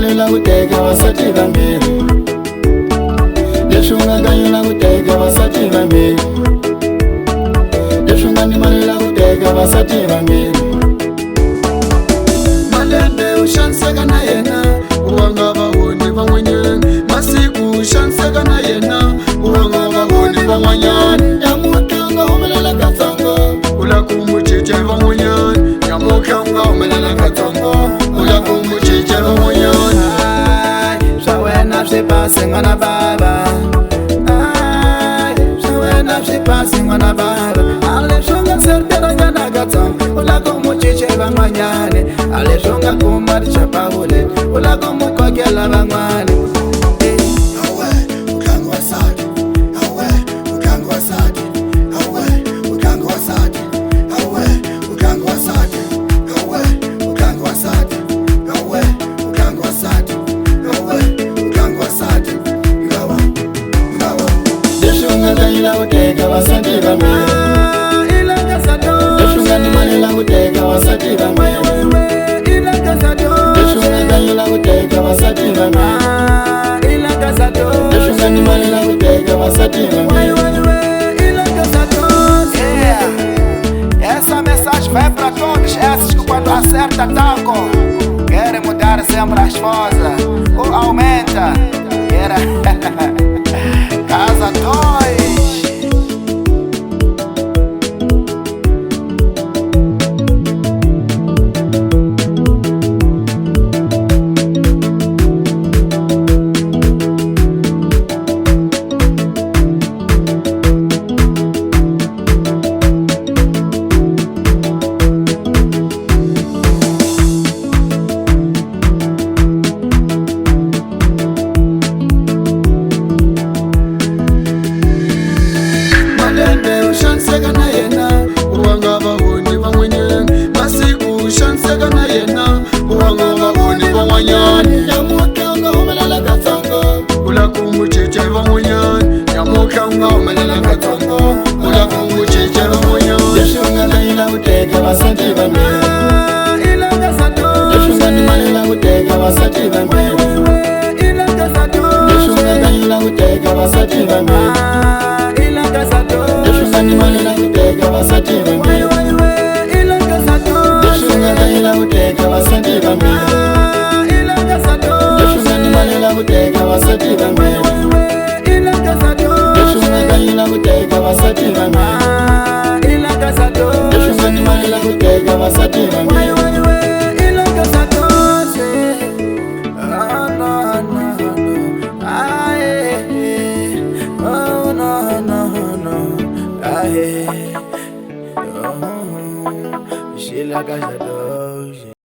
mali la ku teka vasati vambirhi, leswi u nga kanyi la ku teka vasati vambirhi, leswi u nga ni mali la ku teka vasati vambirhi. Malembe u xaniseka na yena u va nga va voni van'wanyani, masiku u xaniseka na yena u va nga va voni van'wanyani. Nyamutlha u nga humelela katsongo u la ku mu cinca van'wanyani, nyamutlha u nga humelela katsongo u la ku mu cinca van'wanyani. Swa wena swi pasi n'wana bava, swa wena swi pasi n'wana bava, a leswi u nga seriteranyana katsongo u la ku mu cinca van'wanyani, a leswi u nga kuma richapavule u la ku mu kokela van'wani. Teka vasati vambirhi, leswi nga ni mali la ku teka vasati vambirhi, leswi nga kanyi la ku teka vasati vambirhi, leswi nga ni mali la ku teka vasati vambirhi. Essa mensagem vai pra todos esses que quando acerta taco querem mudar sempre a esposa ou aumenta. Era casa 2. Xaniseka na yena u va nga va voni van'wanyani, masiku u xaniseka na yena u va nga va voni van'wanyani. Nyamutlha u nga humelela katsongo u la ku mu cinca van'wanyani, nyamutlha u nga humelela katsongo u la ku mu cinca van'wanyani. Leswi u nga kanyi la ku teka vasati vambirhi, leswi u nga ni mali la ku teka vasati vambirhi, leswi u nga kanyi la ku teka vasati vambirhi, leswi nga ni mali la ku teka vasati vambirhi, leswi nga kanyi la ku teka vasati vambirhi, leswi nga ni mali la ku teka vasati vambirhi, leswi nga kanyi la ku teka vasati vambirhi, leswi nga ni mali la ku teka vasati vambirhi. Sheila Gajado.